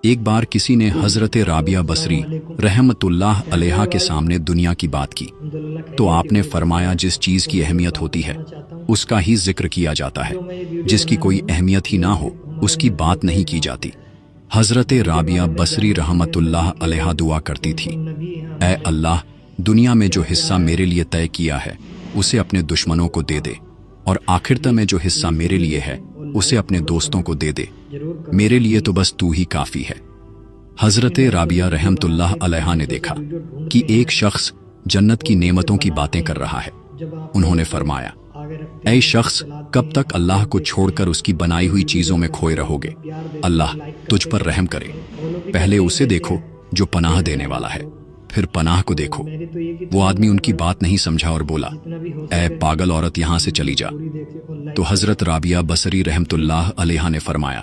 ایک بار کسی نے حضرت رابعہ بصری رحمتullah علیہا کے سامنے دنیا کی بات کی تو آپ نے فرمایا جس چیز کی اہمیت ہوتی ہے اس کا ہی ذکر کیا جاتا ہے، جس کی کوئی اہمیت ہی نہ ہو اس کی بات نہیں کی جاتی۔ حضرت رابعہ بصری رحمتullah علیہا دعا کرتی تھی، اے اللہ، دنیا میں جو حصہ میرے لیے طے کیا ہے اسے اپنے دشمنوں کو دے دے، اور آخرت میں جو حصہ میرے لیے ہے اسے اپنے دوستوں کو دے دے، میرے لیے تو بس تو ہی کافی ہے۔ حضرت رابعہ رحمتullah علیہا نے دیکھا کہ ایک شخص جنت کی نعمتوں کی باتیں کر رہا ہے۔ انہوں نے فرمایا، اے شخص، کب تک اللہ کو چھوڑ کر اس کی بنائی ہوئی چیزوں میں کھوئے رہو گے؟ اللہ تجھ پر رحم کرے، پہلے اسے دیکھو جو پناہ دینے والا ہے، پھر پناہ کو دیکھو۔ وہ آدمی ان کی بات نہیں سمجھا اور بولا، اے پاگل عورت، یہاں سے چلی جا۔ تو حضرت رابعہ بصری رحمتullah علیہا نے فرمایا،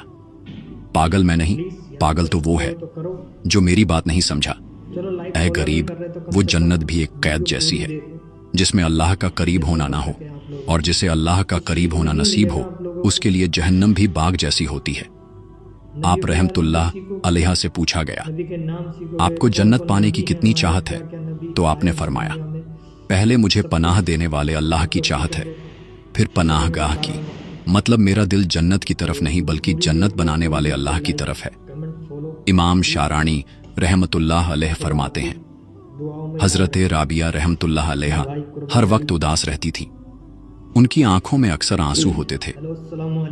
پاگل میں نہیں، پاگل تو وہ ہے جو میری بات نہیں سمجھا۔ اے غریب، وہ جنت بھی ایک قید جیسی ہے جس میں اللہ کا قریب ہونا نہ ہو، اور جسے اللہ کا قریب ہونا نصیب ہو اس کے لیے جہنم بھی باغ جیسی ہوتی ہے۔ آپ رحمتullah علیہا سے پوچھا گیا، آپ کو جنت پانے کی کتنی چاہت ہے؟ تو آپ نے فرمایا، پہلے مجھے پناہ دینے والے اللہ کی چاہت ہے، پھر پناہ گاہ کی، مطلب میرا دل جنت کی طرف نہیں بلکہ جنت بنانے والے اللہ کی طرف ہے۔ امام شارانی رحمتullah علیہ فرماتے ہیں، حضرت رابعہ رحمتullah علیہا ہر وقت اداس رہتی تھی، ان کی آنکھوں میں اکثر آنسو ہوتے تھے۔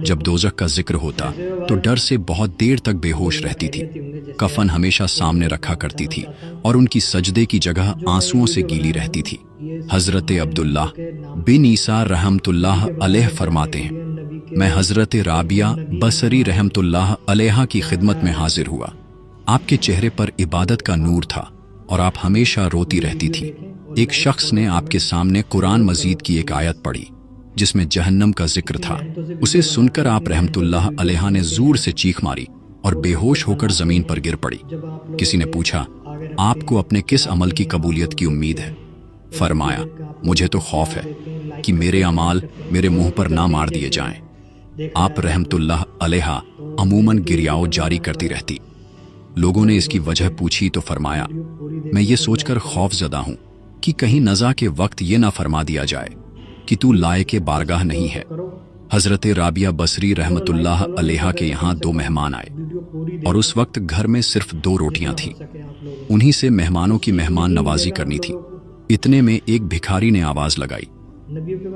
جب دوزخ کا ذکر ہوتا تو ڈر سے بہت دیر تک بے ہوش رہتی تھی، کفن ہمیشہ سامنے رکھا کرتی تھی اور ان کی سجدے کی جگہ آنسوؤں سے گیلی رہتی تھی۔ حضرت عبداللہ بن عیسیٰ رحمتullah علیہ فرماتے ہیں، میں حضرت رابعہ بصری رحمتullah علیہا کی خدمت میں حاضر ہوا، آپ کے چہرے پر عبادت کا نور تھا اور آپ ہمیشہ روتی رہتی تھی۔ ایک شخص نے آپ کے سامنے قرآن مجید کی ایک آیت پڑھی جس میں جہنم کا ذکر تھا، اسے سن کر آپ رحمتullah علیہا نے زور سے چیخ ماری اور بے ہوش ہو کر زمین پر گر پڑی۔ کسی نے پوچھا، آپ کو اپنے کس عمل کی قبولیت کی امید ہے؟ فرمایا، مجھے تو خوف ہے کہ میرے اعمال میرے منہ پر نہ مار دیے جائیں۔ آپ رحمتullah علیہا عموماً گریاؤ جاری کرتی رہتی۔ لوگوں نے اس کی وجہ پوچھی تو فرمایا، میں یہ سوچ کر خوف زدہ ہوں کہ کہیں نزا کے وقت یہ نہ فرما دیا جائے کہ تو لائق بارگاہ نہیں ہے۔ حضرت رابعہ بصری رحمتullah علیہا کے یہاں 2 مہمان آئے اور اس وقت گھر میں صرف 2 روٹیاں تھیں، انہی سے مہمانوں کی مہمان نوازی کرنی تھی۔ اتنے میں ایک بھکاری نے آواز لگائی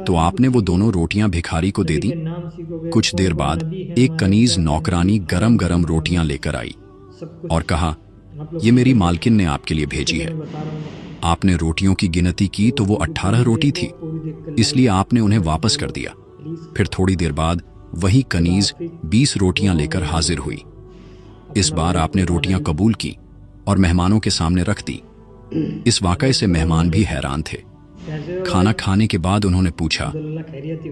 تو آپ نے وہ دونوں روٹیاں بھکاری کو دے دیں۔ کچھ دیر بعد ایک کنیز نوکرانی گرم گرم روٹیاں لے کر آئی اور کہا، یہ میری مالکن نے آپ کے لیے بھیجی ہے۔ آپ نے روٹیوں کی گنتی کی تو وہ 18 روٹی تھی، اس لیے آپ نے انہیں واپس کر دیا۔ پھر تھوڑی دیر بعد وہی کنیز 20 روٹیاں لے کر حاضر ہوئی۔ اس بار آپ نے روٹیاں قبول کی اور مہمانوں کے سامنے رکھ دی۔ اس واقعے سے مہمان بھی حیران تھے۔ کھانا کھانے کے بعد انہوں نے پوچھا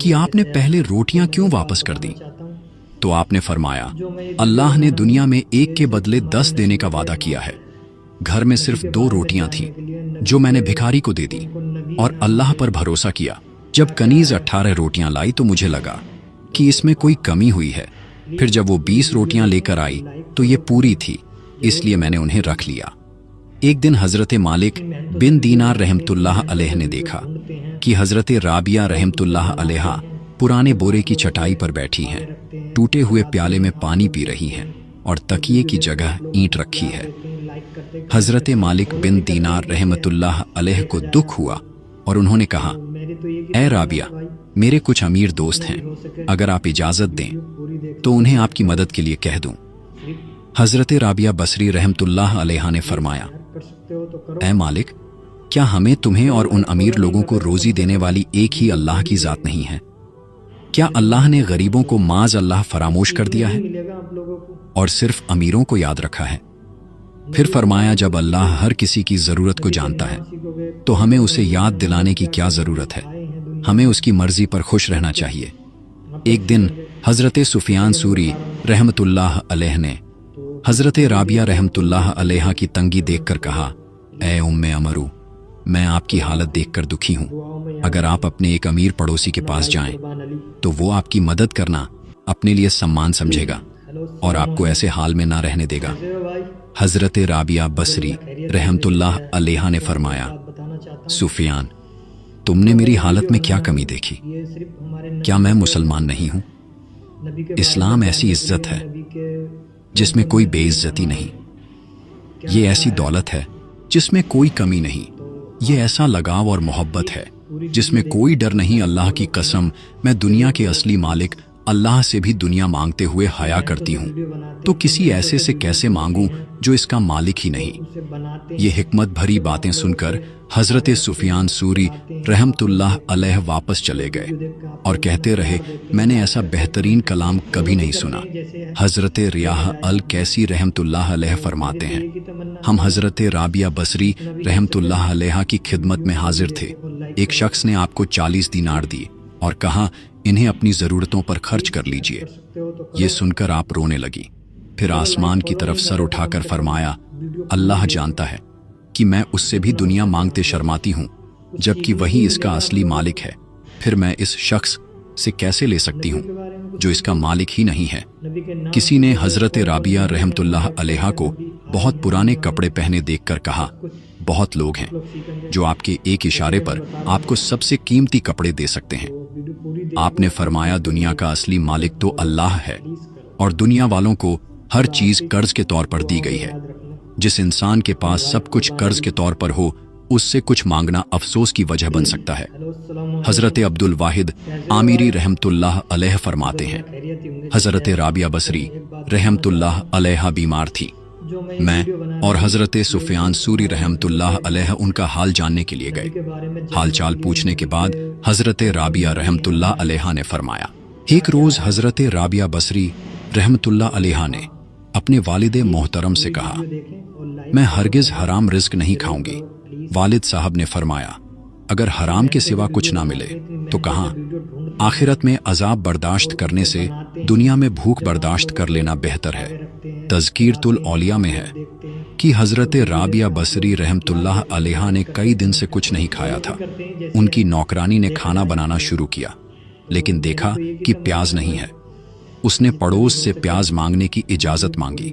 کہ آپ نے پہلے روٹیاں کیوں واپس کر دیں؟ تو آپ نے فرمایا، اللہ نے دنیا میں ایک کے بدلے 10 دینے کا وعدہ کیا ہے، گھر میں صرف 2 روٹیاں تھیں جو میں نے بھکاری کو دے دی اور اللہ پر بھروسہ کیا۔ جب کنیز 18 روٹیاں لائی تو مجھے لگا کہ اس میں کوئی کمی ہوئی ہے، پھر جب وہ 20 روٹیاں لے کر آئی تو یہ پوری تھی، اس لیے میں نے انہیں رکھ لیا۔ ایک دن حضرت مالک بن دینار رحمتullah علیہ نے دیکھا کہ حضرت رابعہ رحمتullah علیہا پرانے بورے کی چٹائی پر بیٹھی ہیں، ٹوٹے ہوئے پیالے میں پانی پی رہی ہیں اور تکیے کی جگہ اینٹ رکھی ہے۔ حضرت مالک بن دینار رحمتullah علیہ کو دکھ ہوا اور انہوں نے کہا، اے رابعہ، میرے کچھ امیر دوست ہیں، اگر آپ اجازت دیں تو انہیں آپ کی مدد کے لیے کہہ دوں۔ حضرت رابعہ بصری رحمتullah علیہا نے فرمایا، اے مالک، کیا ہمیں تمہیں اور ان امیر لوگوں کو روزی دینے والی ایک ہی اللہ کی ذات نہیں ہے؟ کیا اللہ نے غریبوں کو معاذ اللہ فراموش کر دیا ہے اور صرف امیروں کو یاد رکھا ہے؟ پھر فرمایا، جب اللہ ہر کسی کی ضرورت کو جانتا ہے تو ہمیں اسے یاد دلانے کی کیا ضرورت ہے؟ ہمیں اس کی مرضی پر خوش رہنا چاہیے۔ ایک دن حضرت سفیان ثوری رحمتullah علیہ نے حضرت رابعہ رحمتullah علیہا کی تنگی دیکھ کر کہا، اے ام امرو، میں آپ کی حالت دیکھ کر دکھی ہوں۔ اگر آپ اپنے ایک امیر پڑوسی کے پاس جائیں تو وہ آپ کی مدد کرنا اپنے لیے سمان سمجھے گا، और आपको ऐसे हाल में ना रहने देगा। हजरत राबिया बसरी रहमतुल्लाह अलैहा ने फरमाया, सुफियान, तुमने मेरी हालत में क्या कमी देखी? क्या मैं मुसलमान नहीं हूं? इस्लाम ऐसी इज्जत है जिसमें कोई बेइज्जती नहीं। ये ऐसी दौलत है जिसमें कोई कमी नहीं। ये ऐसा लगाव और मोहब्बत है जिसमें कोई डर नहीं। अल्लाह की कसम, मैं दुनिया के असली मालिक अल्लाह से भी दुनिया मांगते हुए हया करती हूँ, तो किसी ऐसे से कैसे मांगूं जो इसका मालिक ही नहीं। ये हिकमत भरी बातें सुनकर हजरत सुफियान सूरी रहमतुल्लाह अलैह वापस चले गए और कहते रहे, मैंने ऐसा बेहतरीन कलाम कभी नहीं सुना। हजरत रियाह अल कैसी रहमतुल्लाह अलैह फरमाते हैं, हम हजरत राबिया बसरी रहमतुल्लाह अलैहा की खिदमत में हाजिर थे। एक शख्स ने आपको 40 दीनार दिए और कहा, इन्हें अपनी जरूरतों पर खर्च कर लीजिए। ये सुनकर आप रोने लगी। फिर आसमान की तरफ सर उठाकर फरमाया, अल्लाह जानता है कि मैं उससे भी दुनिया मांगते शर्माती हूँ, जबकि वही इसका असली मालिक है। फिर मैं इस शख्स से कैसे ले सकती हूँ जो इसका मालिक ही नहीं है। किसी ने हजरत राबिया रहमतुल्लाह अलैहा को बहुत पुराने कपड़े पहने देखकर कहा, बहुत लोग हैं जो आपके एक इशारे पर आपको सबसे कीमती कपड़े दे सकते हैं। आपने फरमाया, दुनिया का असली मालिक तो अल्लाह है और दुनिया वालों को हर चीज कर्ज के तौर पर दी गई है। जिस इंसान के पास सब कुछ कर्ज के तौर पर हो, उससे कुछ मांगना अफसोस की वजह बन सकता है। हजरत अब्दुल वाहिद आमिरी रहमतुल्लाह अलैह फरमाते हैं, हजरत राबिया बसरी रहमतुल्लाह अलैहा बीमार थी। मैं और हजरत सुफियान सूरी रहमतुल्लाह अलैह उनका हाल जानने के लिए गए। हालचाल पूछने के बाद हजरत राबिया रहमतुल्लाह अलैहा ने फरमाया, एक रोज हजरत राबिया बसरी रहमतुल्लाह अलैहा ने अपने वालिद मोहतरम से कहा, मैं हरगिज हराम रिज्क नहीं खाऊंगी। वालिद साहब ने फरमाया, अगर हराम के सिवा कुछ ना मिले तो कहाँ? आखिरत में अजाब बर्दाश्त करने से दुनिया में भूख बर्दाश्त कर लेना बेहतर है। तज़कीरतुल औलिया में है कि हजरत राबिया बसरी रहमतुल्लाह अलैहा ने कई दिन से कुछ नहीं खाया था। उनकी नौकरानी ने खाना बनाना शुरू किया, लेकिन देखा कि प्याज नहीं है। उसने पड़ोस से प्याज मांगने की इजाजत मांगी।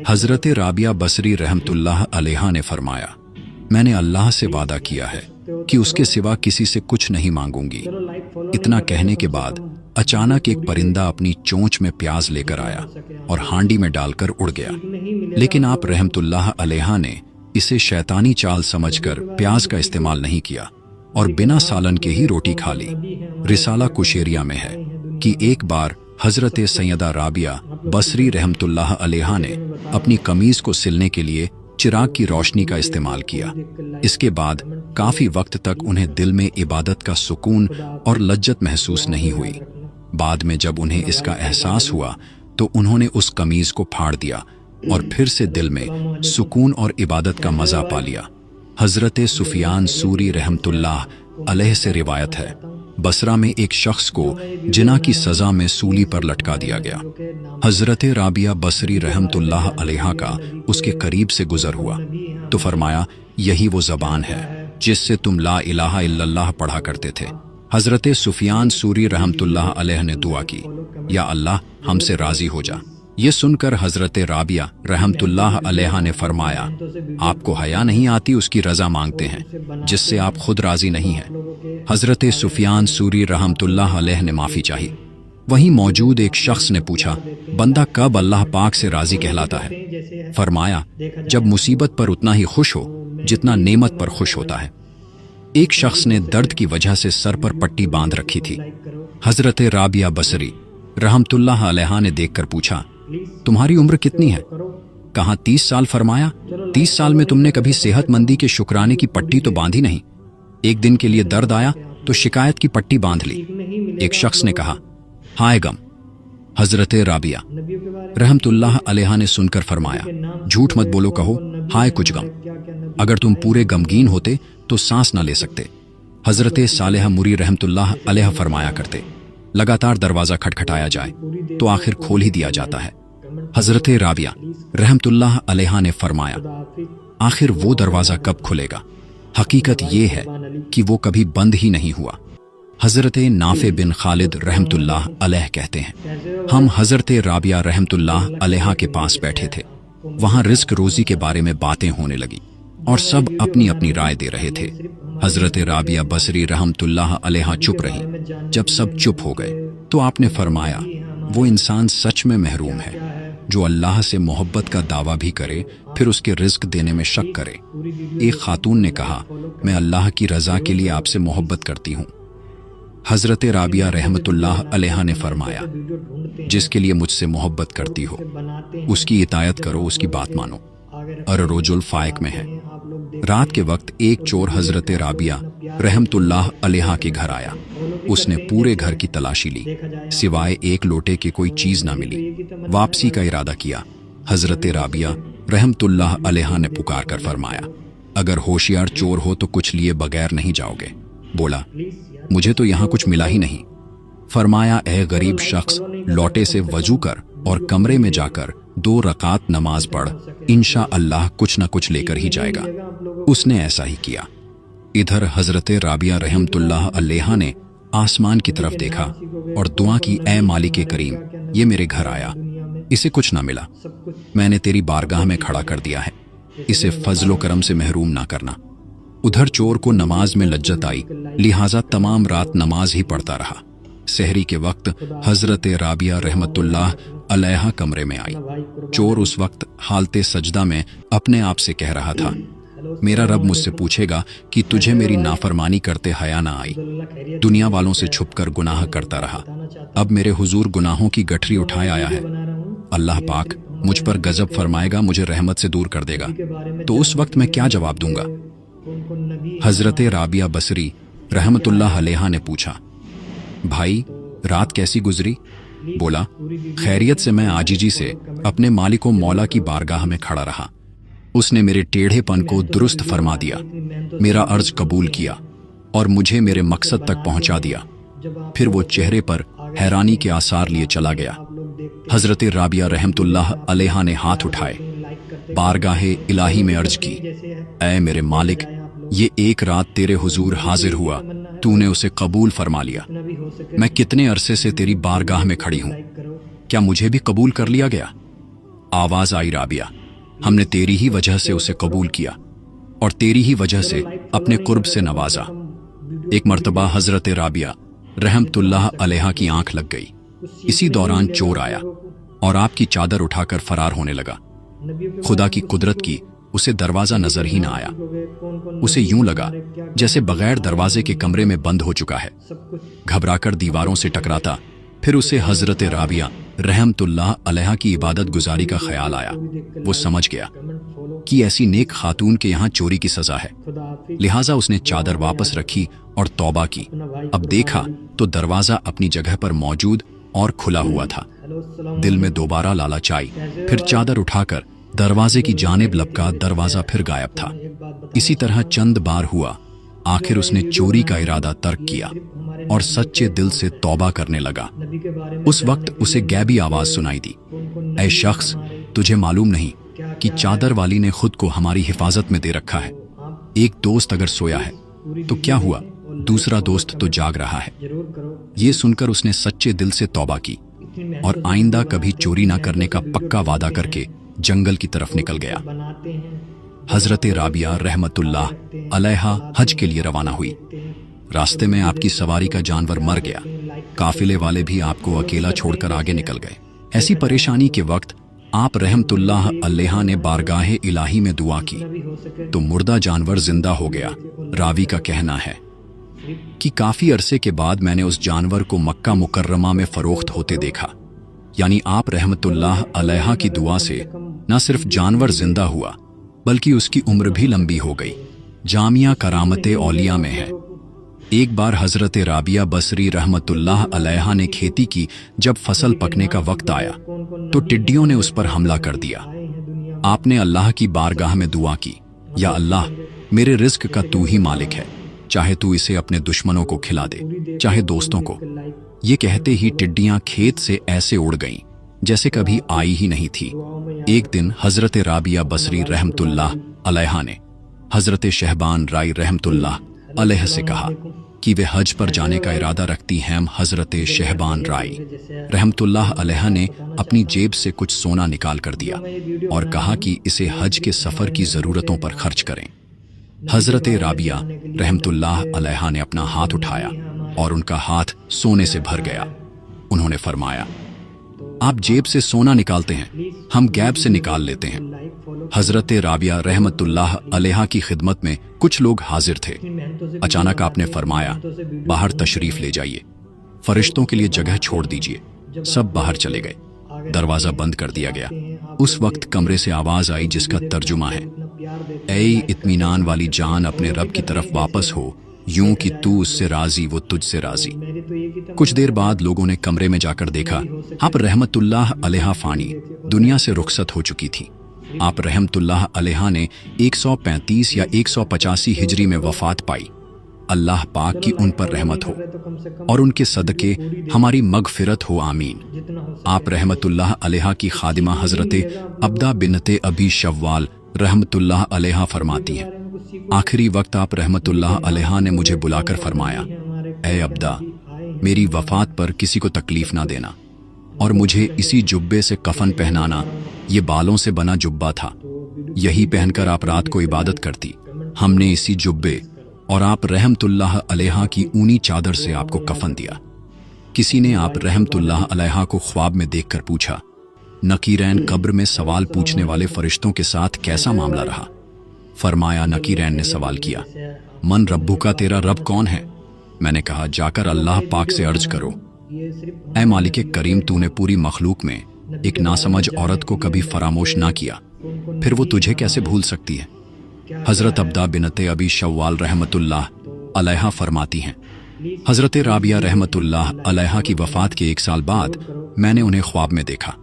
हजरत राबिया बसरी रहमतुल्लाह अलैहा ने फरमाया, मैंने अल्लाह से वादा किया है कि उसके सिवा किसी से कुछ नहीं मांगूंगी। इतना कहने के बाद अचानक एक परिंदा अपनी चोंच में प्याज लेकर आया और हांडी में डालकर उड़ गया। लेकिन आप रहमतुल्लाह अलैहा ने इसे शैतानी चाल समझकर प्याज का इस्तेमाल नहीं किया और बिना सालन के ही रोटी खा ली। रिसाला कुशेरिया में है कि एक बार हजरत सैयदा राबिया बसरी रहमतुल्लाह अलैहा ने अपनी कमीज को सिलने के लिए चिराग की रोशनी का इस्तेमाल किया। इसके बाद काफी वक्त तक उन्हें दिल में इबादत का सुकून और लज्जत महसूस नहीं हुई। बाद में जब उन्हें इसका एहसास हुआ तो उन्होंने उस कमीज को फाड़ दिया और फिर से दिल में सुकून और इबादत का मजा पा लिया। हजरत सुफियान सूरी रहमतुल्लाह अलैह से रिवायत है, बसरा में एक शख्स को जिना की सजा में सूली पर लटका दिया गया। हजरत राबिया बसरी रहमतुल्लाह अलैहा का उसके करीब से गुजर हुआ तो फरमाया, यही वो जबान है जिससे तुम ला इलाहा इल्लल्लाह पढ़ा करते थे। हजरत सुफियान सूरी रहमतुल्लाह अलैह ने दुआ की, या अल्लाह हमसे राजी हो जा। ये सुनकर हजरत राबिया रहमतुल्लाह अलैहा ने फरमाया, आपको हया नहीं आती उसकी रजा मांगते हैं जिससे आप खुद राजी नहीं हैं। हजरत सुफियान सूरी रहमतुल्लाह अलैह ने माफी चाही। वहीं मौजूद एक शख्स ने पूछा, बंदा कब अल्लाह पाक से राजी कहलाता है? फरमाया, जब मुसीबत पर उतना ही खुश हो जितना नेमत पर खुश होता है। एक शख्स ने दर्द की वजह से सर पर पट्टी बांध रखी थी। हजरत राबिया बसरी रहमतुल्लाह अलैहा ने देखकर पूछा, तुम्हारी उम्र कितनी है? कहा 30 साल। फरमाया, 30 साल में तुमने कभी सेहतमंदी के शुक्राने की पट्टी तो बांधी नहीं। एक दिन के लिए दर्द आया तो शिकायत की पट्टी बांध ली। एक शख्स ने कहा, हाय गम। हजरत राबिया रहमतुल्लाह अलैहा ने सुनकर फरमाया, झूठ मत बोलो, कहो हाय कुछ गम। अगर तुम पूरे गमगीन होते तो सांस न ले सकते। हजरत सालेहा मुरी रहमतुल्लाह अलैहा फरमाया करते, लगातार दरवाजा खटखटाया जाए तो आखिर खोल ही दिया जाता है। हजरत राबिया रहमतुल्लाह अलैहा ने फरमाया, आखिर वो दरवाजा कब खुलेगा? हकीकत ये है कि वो कभी बंद ही नहीं हुआ। हज़रत नाफे बिन खालिद रहमतुल्लाह अलैह कहते हैं, हम हज़रत राबिया रहमतुल्लाह अलैहा के पास बैठे थे। वहाँ रिस्क रोज़ी के बारे में बातें होने लगी और सब अपनी अपनी राय दे रहे थे। हज़रत राबिया बसरी रहमतुल्लाह अलैहा चुप रही। जब सब चुप हो गए तो आपने फरमाया, वो इंसान सच में महरूम है जो अल्लाह से मोहब्बत का दावा भी करे फिर उसके रिस्क देने में शक करे। एक खातून ने कहा, मैं अल्लाह की रज़ा के लिए आपसे मोहब्बत करती हूँ। हज़रत राबिया रहमतुल्लाह अलैहा ने फरमाया, जिसके लिए मुझसे मोहब्बत करती हो उसकी इतायत करो, उसकी बात मानो। अर-रजुल फाइक में है। रात के वक्त एक चोर हज़रत राबिया रहमतुल्लाह अलैहा के घर आया। उसने पूरे घर की तलाशी ली, सिवाय एक लोटे के कोई चीज ना मिली। वापसी का इरादा किया। हज़रत राबिया रहमतुल्लाह अलैहा ने पुकार कर फरमाया, अगर होशियार चोर हो तो कुछ लिए बगैर नहीं जाओगे। बोला, मुझे तो यहाँ कुछ मिला ही नहीं। फरमाया, ए गरीब शख्स, लौटे से वजू कर और कमरे में जाकर 2 रकात नमाज पढ़, इंशा अल्लाह कुछ न कुछ लेकर ही जाएगा। उसने ऐसा ही किया। इधर हज़रत राबिया रहमतुल्लाह अलैहा ने आसमान की तरफ देखा और दुआ की, ए मालिक करीम, ये मेरे घर आया, इसे कुछ ना मिला, मैंने तेरी बारगाह में खड़ा कर दिया है, इसे फजलो करम से महरूम ना करना। उधर चोर को नमाज में लज्जत आई, लिहाजा तमाम रात नमाज ही पढ़ता रहा। सहरी के वक्त हज़रत राबिया रहमतुल्लाह अलैहा कमरे में आई। चोर उस वक्त हालते सजदा में अपने आप से कह रहा था, मेरा रब मुझसे पूछेगा कि तुझे मेरी नाफरमानी करते हया ना आई। दुनिया वालों से छुपकर गुनाह करता रहा, अब मेरे हुजूर गुनाहों की गठरी उठाए आया है। अल्लाह पाक मुझ पर गजब फरमाएगा, मुझे रहमत से दूर कर देगा, तो उस वक्त मैं क्या जवाब दूंगा? हज़रत राबिया बसरी रहमतुल्लाह अलैहा ने पूछा, भाई रात कैसी गुजरी? बोला, खैरियत से मैं आजीजी से अपने मालिको मौला की बारगाह में खड़ा रहा। उसने मेरे टेढ़ेपन को दुरुस्त फरमा दिया, मेरा अर्ज कबूल किया और मुझे मेरे मकसद तक पहुंचा दिया। फिर वो चेहरे पर हैरानी के आसार लिए चला गया। हज़रत राबिया रहमतुल्लाह अलैहा ने हाथ उठाए, बारगाहे इलाही में अर्ज की, ऐ मेरे मालिक, ये एक रात तेरे हुजूर हाजिर हुआ, तूने उसे कबूल फरमा लिया। मैं कितने अरसे से तेरी बारगाह में खड़ी हूं, क्या मुझे भी कबूल कर लिया गया? आवाज आई, राबिया, हमने तेरी ही वजह से उसे कबूल किया और तेरी ही वजह से अपने कुर्ब से नवाजा। एक मर्तबा हज़रत राबिया रहमतुल्लाह अलैहा की आंख लग गई। इसी दौरान चोर आया और आपकी चादर उठाकर फरार होने लगा। खुदा की कुदरत की उसे दरवाजा नजर ही ना आया। उसे यूं लगा जैसे बगैर दरवाजे के कमरे में बंद हो चुका है। घबराकर दीवारों से टकराता, फिर उसे हज़रत राबिया रहमतुल्लाह अलैहा की इबादत गुजारी का ख्याल आया। वो समझ गया कि ऐसी नेक खातून के यहाँ चोरी की सजा है, लिहाजा उसने चादर वापस रखी और तौबा की। अब देखा तो दरवाजा अपनी जगह पर मौजूद और खुला हुआ था। दिल में दोबारा लालच आई, फिर चादर उठाकर दरवाजे की जानिब लपका, दरवाजा फिर गायब था। इसी तरह चंद बार हुआ। आखिर उसने चोरी का इरादा तर्क किया और सच्चे दिल से तौबा करने लगा। उस वक्त उसे गैबी आवाज सुनाई दी, ऐ शख्स, तुझे मालूम नहीं कि चादर वाली ने खुद को हमारी हिफाजत में दे रखा है। एक दोस्त अगर सोया है तो क्या हुआ, दूसरा दोस्त तो जाग रहा है। ये सुनकर उसने सच्चे दिल से तौबा की और आइंदा कभी चोरी ना करने का पक्का वादा करके जंगल की तरफ निकल गया। हज़रत राबिया रहमतुल्लाह अलैहा हज के लिए रवाना हुई। रास्ते में आपकी सवारी का जानवर मर गया। काफिले वाले भी आपको अकेला छोड़कर आगे निकल गए। ऐसी परेशानी के वक्त आप रहमतुल्लाह अलैहा ने बारगाहे इलाही में दुआ की तो मुर्दा जानवर जिंदा हो गया। रावी का कहना है कि काफी अरसे के बाद मैंने उस जानवर को मक्का मुकर्रमा में फरोख्त होते देखा। यानी आप रहमतुल्लाह अलैहा की दुआ से न सिर्फ जानवर जिंदा हुआ बल्कि उसकी उम्र भी लंबी हो गई। जामिया करामते औलिया में है, एक बार हज़रत राबिया बसरी रहमतुल्लाह अलैहा ने खेती की। जब फसल पकने का वक्त आया तो टिड्डियों ने उस पर हमला कर दिया। आपने अल्लाह की बारगाह में दुआ की, या अल्लाह, मेरे रिज्क का तू ही मालिक है, चाहे तू इसे अपने दुश्मनों को खिला दे, चाहे दोस्तों को। ये कहते ही टिड्डियां खेत से ऐसे उड़ गईं जैसे कभी आई ही नहीं थी। एक दिन हज़रत राबिया बसरी रहमतुल्लाह अलैहा ने हज़रत शहबान राई रहमतुल्लाह अलैह से कहा, कि वे हज पर जाने का इरादा रखती हैं। हजरत शहबान राई रहमतुल्लाह अलैहा ने अपनी जेब से कुछ सोना निकाल कर दिया और कहा कि इसे हज के सफ़र की ज़रूरतों पर खर्च करें। हजरत राबिया रहमतुल्लाह अलैहा ने अपना हाथ उठाया और उनका हाथ सोने से भर गया। उन्होंने फरमाया, आप जेब से सोना निकालते हैं, हम गैब से निकाल लेते हैं। हजरत राबिया रहमतुल्लाह अलैहा की खिदमत में कुछ लोग हाजिर थे। अचानक आपने फरमाया, बाहर तशरीफ ले जाइए, फरिश्तों के लिए जगह छोड़ दीजिए। सब बाहर चले गए, दरवाजा बंद कर दिया गया। उस वक्त कमरे से आवाज आई जिसका तर्जुमा है, ऐ इत्मीनान वाली जान, अपने रब की तरफ वापस हो, यूं कि तू उससे राजी वो तुझसे राजी। कुछ देर बाद लोगों ने कमरे में जाकर देखा, आप रहमतुल्लाह अलैहा फानी दुनिया से रुखसत हो चुकी थी। आप रहमतुल्लाह अलैहा ने 135 या 185 हिजरी में वफात पाई। अल्लाह पाक की उन पर रहमत हो और उनके सदके हमारी मगफिरत हो, आमीन। आप रहमतुल्लाह अलैहा की खादिमा हजरत अब्दा बिनते अबी शव्वाल रहमतुल्लाह अलैहा फरमाती हैं, आखिरी वक्त आप रहमतुल्लाह अलैहा ने मुझे बुलाकर फरमाया, ऐ अब्दा, मेरी वफात पर किसी को तकलीफ ना देना और मुझे इसी जुब्बे से कफन पहनाना। ये बालों से बना जुब्बा था, यही पहनकर आप रात को इबादत करती। हमने इसी जुब्बे और आप रहमतुल्लाह अलैहा की ऊनी चादर से आपको कफन दिया। किसी ने आप रहमतुल्लाह अलैहा को ख्वाब में देखकर पूछा, नकीरैन कब्र में सवाल पूछने वाले फरिश्तों के साथ कैसा मामला रहा? फरमाया, नकीरैन ने सवाल किया, मन रब्बू का, तेरा रब कौन है? मैंने कहा, जाकर अल्लाह पाक से अर्ज करो, ऐ मालिके करीम, तूने पूरी मखलूक में एक नासमझ औरत को कभी फरामोश ना किया, फिर वो तुझे कैसे भूल सकती है? हजरत अब्दा बिनते अबी शव्वाल रहमतुल्लाह अलैहा फरमाती हैं, हजरत राबिया रहमतुल्लाह अलैहा की वफात के 1 साल बाद मैंने उन्हें ख्वाब में देखा।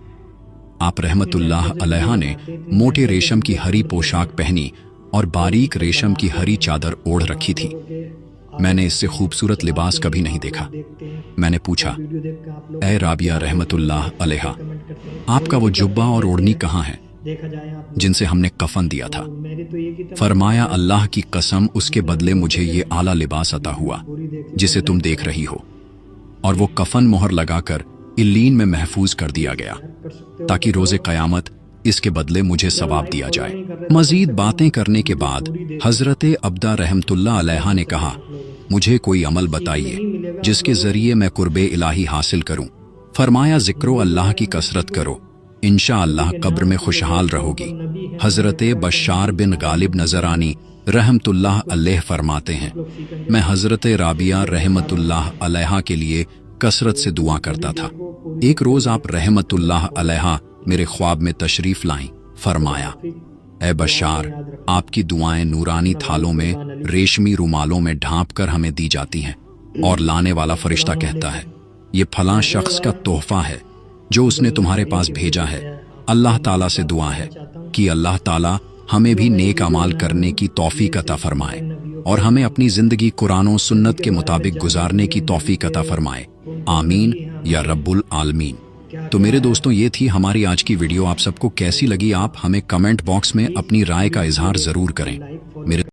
आप रहमतुल्लाह अलैहा ने मोटे रेशम की हरी पोशाक पहनी और बारीक रेशम की हरी चादर ओढ़ रखी थी। मैंने इससे खूबसूरत लिबास कभी नहीं देखा। मैंने पूछा, ऐ राबिया रहमतुल्लाह अलैहा, आपका वो जुब्बा और ओढ़नी कहाँ है जिनसे हमने कफन दिया था? फरमाया, अल्लाह की कसम, उसके बदले मुझे ये आला लिबास अता हुआ जिसे तुम देख रही हो, और वो कफन मोहर लगाकर इल्लीन में महफूज कर दिया गया ताकि रोज़े क़यामत इसके बदले मुझे सवाब दिया जाए। मजीद बातें करने के बाद हजरत अब्दा रहमतुल्लाह अलैहा ने कहा, मुझे कोई अमल बताइए जिसके जरिए मैं कुर्बे इलाही हासिल करूं। फरमाया, जिक्रो अल्लाह की कसरत करो, इंशाअल्लाह कब्र में खुशहाल रहोगी। हजरत बशार बिन गालिब नजरानी रहमतुल्लाह अलैह फरमाते हैं, मैं हजरत राबिया रहमतुल्लाह अलैहा के लिए कसरत से दुआ करता था। एक रोज आप रहमतुल्लाह अलैहा मेरे ख्वाब में तशरीफ लाईं। फरमाया, ऐ बशार, आपकी दुआएं नूरानी थालों में रेशमी रुमालों में ढांप कर हमें दी जाती हैं, और लाने वाला फरिश्ता कहता है, ये फलां शख्स का तोहफा है जो उसने तुम्हारे पास भेजा है। अल्लाह ताला से दुआ है कि अल्लाह ताला हमें भी नेक अमाल करने की तौफीक अता फरमाए और हमें अपनी जिंदगी कुरान और सुन्नत के मुताबिक गुजारने की तौफीक अता फरमाए, आमीन या रब्बुल आलमीन। तो मेरे दोस्तों, ये थी हमारी आज की वीडियो। आप सबको कैसी लगी, आप हमें कमेंट बॉक्स में अपनी राय का इजहार जरूर करें। मेरे